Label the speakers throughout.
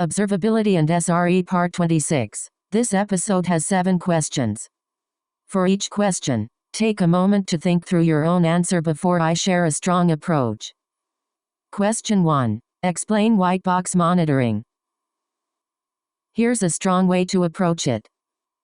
Speaker 1: Observability and SRE Part 26. This episode has 7 questions. For each question, take a moment to think through your own answer before I share a strong approach. Question 1. Explain white box monitoring. Here's a strong way to approach it.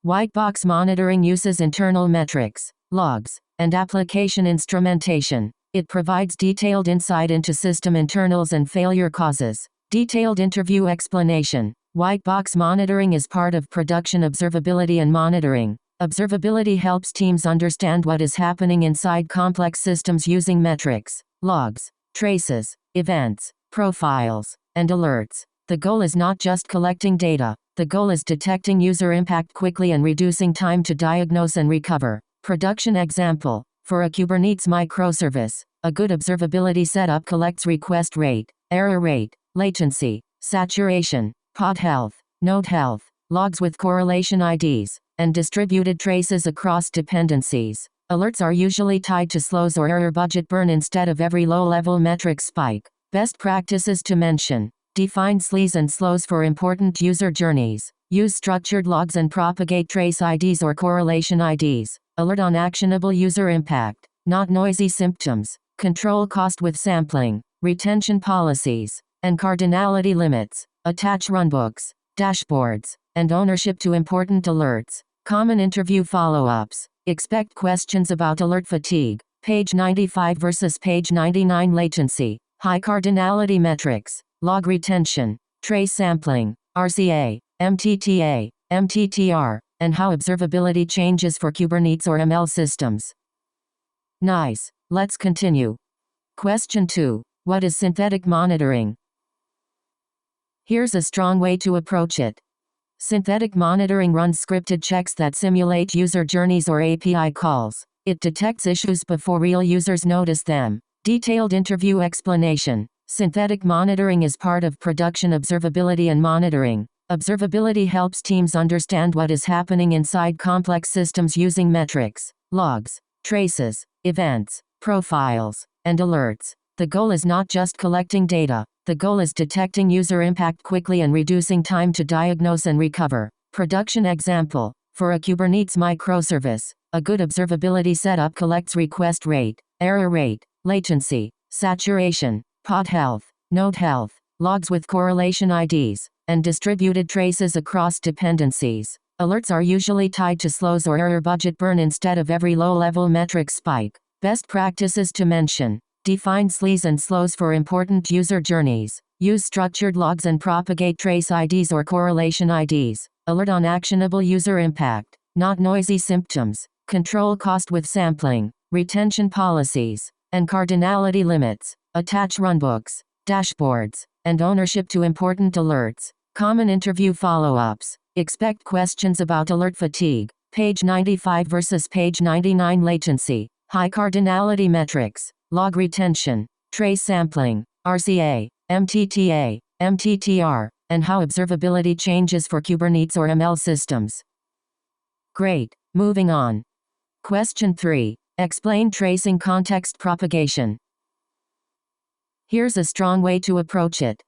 Speaker 1: White box monitoring uses internal metrics, logs, and application instrumentation. It provides detailed insight into system internals and failure causes. Detailed interview explanation. White box monitoring is part of production observability and monitoring. Observability helps teams understand what is happening inside complex systems using metrics, logs, traces, events, profiles, and alerts. The goal is not just collecting data. The goal is detecting user impact quickly and reducing time to diagnose and recover. Production example. For a Kubernetes microservice, a good observability setup collects request rate, error rate, latency, saturation, pod health, node health, logs with correlation IDs, and distributed traces across dependencies. Alerts are usually tied to slows or error budget burn instead of every low-level metric spike. Best practices to mention. Define SLEs and slows for important user journeys. Use structured logs and propagate trace IDs or correlation IDs. Alert on actionable user impact, not noisy symptoms. Control cost with sampling. Retention policies and cardinality limits. Attach runbooks, dashboards, and ownership to important alerts. Common interview follow-ups. Expect questions about alert fatigue. Page 95 versus page 99 latency. High cardinality metrics. Log retention. Trace sampling. RCA, MTTA, MTTR, and how observability changes for Kubernetes or ML systems. Nice. Let's continue. Question 2. What is synthetic monitoring? Here's a strong way to approach it. Synthetic monitoring runs scripted checks that simulate user journeys or API calls. It detects issues before real users notice them. Detailed interview explanation. Synthetic monitoring is part of production observability and monitoring. Observability helps teams understand what is happening inside complex systems using metrics, logs, traces, events, profiles, and alerts. The goal is not just collecting data. The goal is detecting user impact quickly and reducing time to diagnose and recover. Production example. For a Kubernetes microservice, a good observability setup collects request rate, error rate, latency, saturation, pod health, node health, logs with correlation IDs, and distributed traces across dependencies. Alerts are usually tied to slows or error budget burn instead of every low-level metric spike. Best practices to mention. Define SLEs and slows for important user journeys. Use structured logs and propagate trace IDs or correlation IDs. Alert on actionable user impact, not noisy symptoms. Control cost with sampling. Retention policies and cardinality limits. Attach runbooks, dashboards, and ownership to important alerts. Common interview follow-ups. Expect questions about alert fatigue. Page 95 versus page 99 latency. High cardinality metrics. Log retention, trace sampling, RCA, MTTA, MTTR, and how observability changes for Kubernetes or ML systems. Great. Moving on. Question 3. Explain tracing context propagation. Here's a strong way to approach it.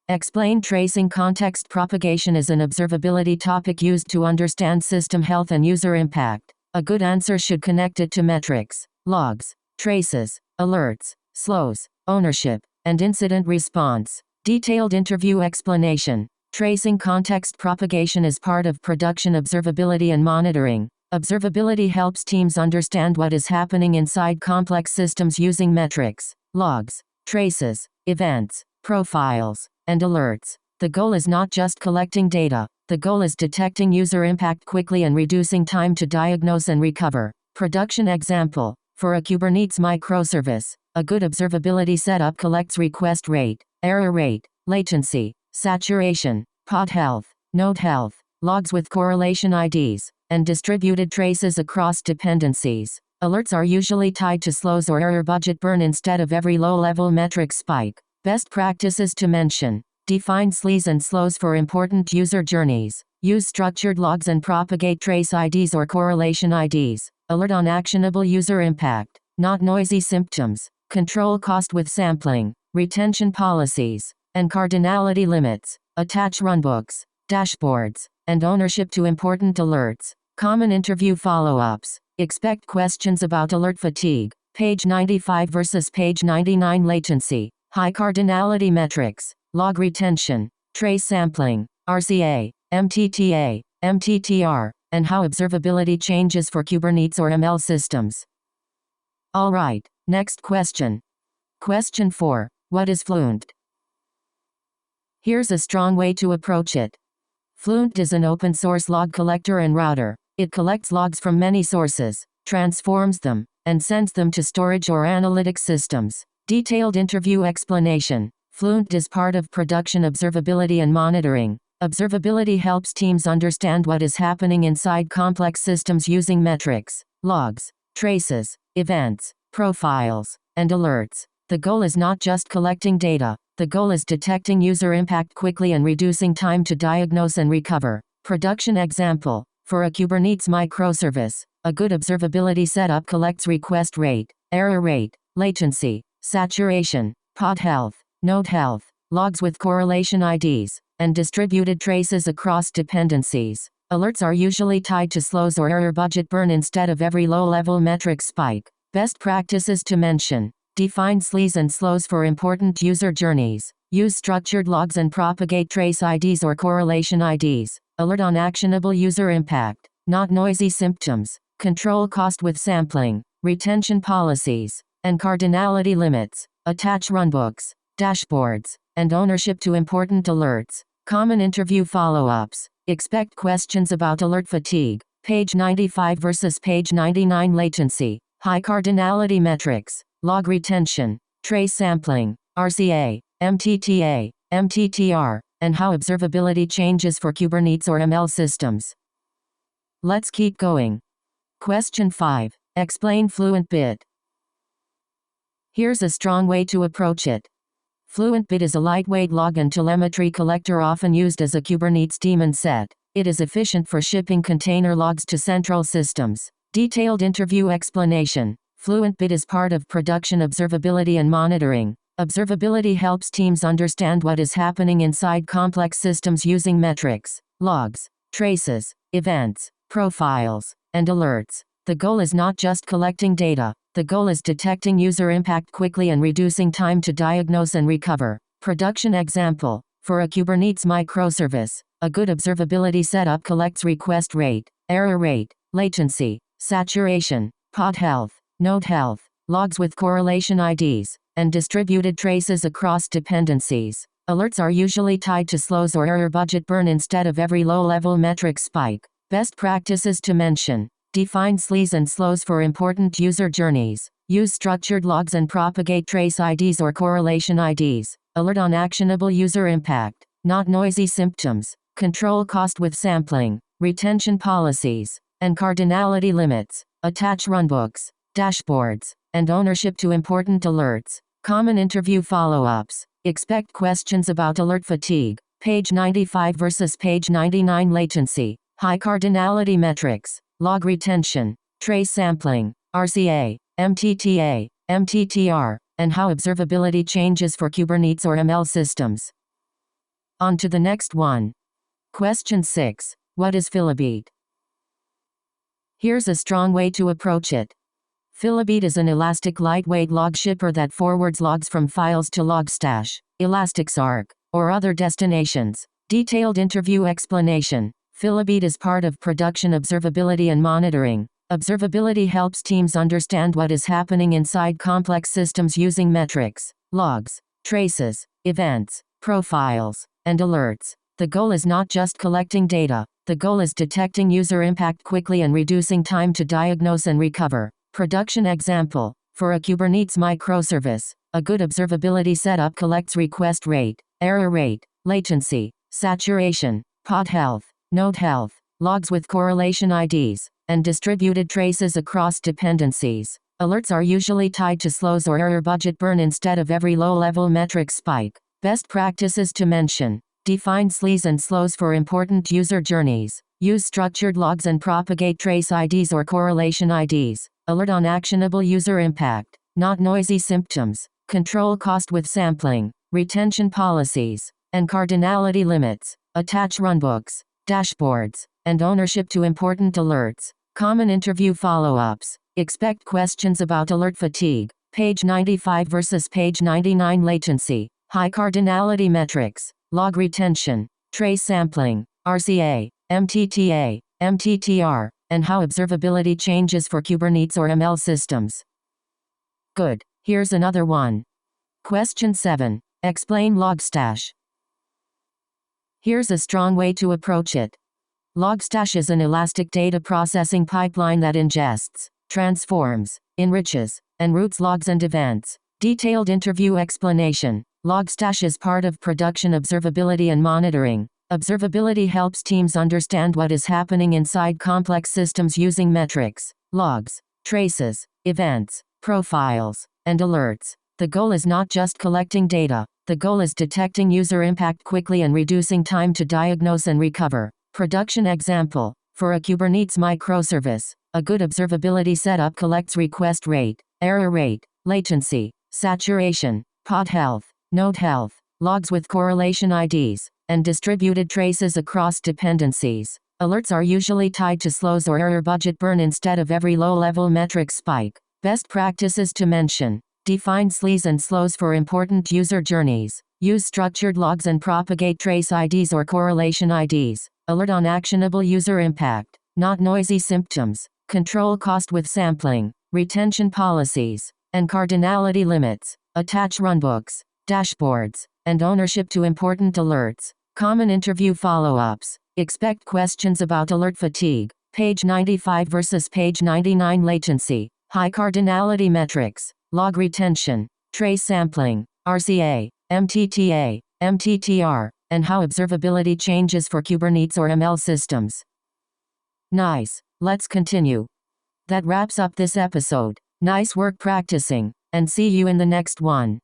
Speaker 1: Explain tracing context propagation is an observability topic used to understand system health and user impact. A good answer should connect it to metrics, logs, traces, alerts, slows, ownership, and incident response. Detailed interview explanation. Tracing context propagation is part of production observability and monitoring. Observability helps teams understand what is happening inside complex systems using metrics, logs, traces, events, profiles, and alerts. The goal is not just collecting data. The goal is detecting user impact quickly and reducing time to diagnose and recover. Production example. For a Kubernetes microservice, a good observability setup collects request rate, error rate, latency, saturation, pod health, node health, logs with correlation IDs, and distributed traces across dependencies. Alerts are usually tied to slows or error budget burn instead of every low-level metric spike. Best practices to mention. Define SLEs and slows for important user journeys. Use structured logs and propagate trace IDs or correlation IDs. Alert on actionable user impact, not noisy symptoms. Control cost with sampling. Retention policies and cardinality limits. attach runbooks, dashboards, and ownership to important alerts. Common interview follow-ups. Expect questions about alert fatigue, page 95 versus page 99 latency, high cardinality metrics, log retention, trace sampling, RCA, MTTA, MTTR, and how observability changes for Kubernetes or ML systems. Alright, next question. Question 4. What is Fluent? Here's a strong way to approach it. Fluent is an open source log collector and router. It collects logs from many sources, transforms them, and sends them to storage or analytics systems. Detailed interview explanation. Fluent is part of production observability and monitoring. Observability helps teams understand what is happening inside complex systems using metrics, logs, traces, events, profiles, and alerts. The goal is not just collecting data. The goal is detecting user impact quickly and reducing time to diagnose and recover. Production example. For a Kubernetes microservice, a good observability setup collects request rate, error rate, latency, saturation, pod health, node health, logs with correlation IDs, and distributed traces across dependencies. Alerts are usually tied to slows or error budget burn instead of every low-level metric spike. Best practices to mention. Define sleaze and slows for important user journeys. Use structured logs and propagate trace IDs or correlation IDs. Alert on actionable user impact, not noisy symptoms. Control cost with sampling. Retention policies, and cardinality limits. Attach runbooks, dashboards, and ownership to important alerts. Common interview follow-ups. Expect questions about alert fatigue, page 95 versus page 99 latency, high cardinality metrics, log retention, trace sampling, RCA, MTTA, MTTR, and how observability changes for Kubernetes or ML systems. Let's keep going. Question 5. Explain Fluent Bit. Here's a strong way to approach it. Fluent Bit is a lightweight log and telemetry collector often used as a Kubernetes daemon set. It is efficient for shipping container logs to central systems. Detailed interview explanation. Fluent Bit is part of production observability and monitoring. Observability helps teams understand what is happening inside complex systems using metrics, logs, traces, events, profiles, and alerts. The goal is not just collecting data. The goal is detecting user impact quickly and reducing time to diagnose and recover. Production example. For a Kubernetes microservice, a good observability setup collects request rate, error rate, latency, saturation, pod health, node health, logs with correlation IDs, and distributed traces across dependencies. Alerts are usually tied to slows or error budget burn instead of every low-level metric spike. Best practices to mention. Define sleaze and slows for important user journeys. Use structured logs and propagate trace IDs or correlation IDs. Alert on actionable user impact, not noisy symptoms. Control cost with sampling. Retention policies, and cardinality limits. Attach runbooks, dashboards, and ownership to important alerts. Common interview follow-ups. Expect questions about alert fatigue, page 95 versus page 99 latency, high cardinality metrics, log retention, trace sampling, RCA, MTTA, MTTR, and how observability changes for Kubernetes or ML systems. On to the next one. Question 6. What is Filabit? Here's a strong way to approach it. Filabit is an elastic lightweight log shipper that forwards logs from files to Logstash, Elasticsearch, or other destinations. Detailed interview explanation. Filabit is part of production observability and monitoring. Observability helps teams understand what is happening inside complex systems using metrics, logs, traces, events, profiles, and alerts. The goal is not just collecting data. The goal is detecting user impact quickly and reducing time to diagnose and recover. Production example. For a Kubernetes microservice, a good observability setup collects request rate, error rate, latency, saturation, pod health, node health, logs with correlation IDs, and distributed traces across dependencies. Alerts are usually tied to slows or error budget burn instead of every low-level metric spike. Best practices to mention. Define sleaze and slows for important user journeys. Use structured logs and propagate trace IDs or correlation IDs. Alert on actionable user impact, not noisy symptoms. Control cost with sampling. Retention policies, and cardinality limits. Attach runbooks, dashboards, and ownership to important alerts. Common interview follow-ups. Expect questions about alert fatigue. Page 95 versus page 99 latency. High cardinality metrics. Log retention. Trace sampling. RCA. MTTA. MTTR. And how observability changes for Kubernetes or ML systems. Good. Here's another one. Question 7. Explain Logstash. Here's a strong way to approach it. Logstash is an elastic data processing pipeline that ingests, transforms, enriches, and routes logs and events. Detailed interview explanation. Logstash is part of production observability and monitoring. Observability helps teams understand what is happening inside complex systems using metrics, logs, traces, events, profiles, and alerts. The goal is not just collecting data. The goal is detecting user impact quickly and reducing time to diagnose and recover. Production example. For a Kubernetes microservice, a good observability setup collects request rate, error rate, latency, saturation, pod health, node health, logs with correlation IDs, and distributed traces across dependencies. Alerts are usually tied to slows or error budget burn instead of every low-level metric spike. Best practices to mention. Define sleaze and slows for important user journeys. Use structured logs and propagate trace IDs or correlation IDs. Alert on actionable user impact, not noisy symptoms. Control cost with sampling. Retention policies, and cardinality limits. Attach runbooks, dashboards, and ownership to important alerts. Common interview follow-ups. Expect questions about alert fatigue. Page 95 versus page 99 latency. High cardinality metrics. Log retention, trace sampling, RCA, MTTA, MTTR, and how observability changes for Kubernetes or ML systems. Nice. Let's continue. That wraps up this episode. Nice work practicing, and see you in the next one.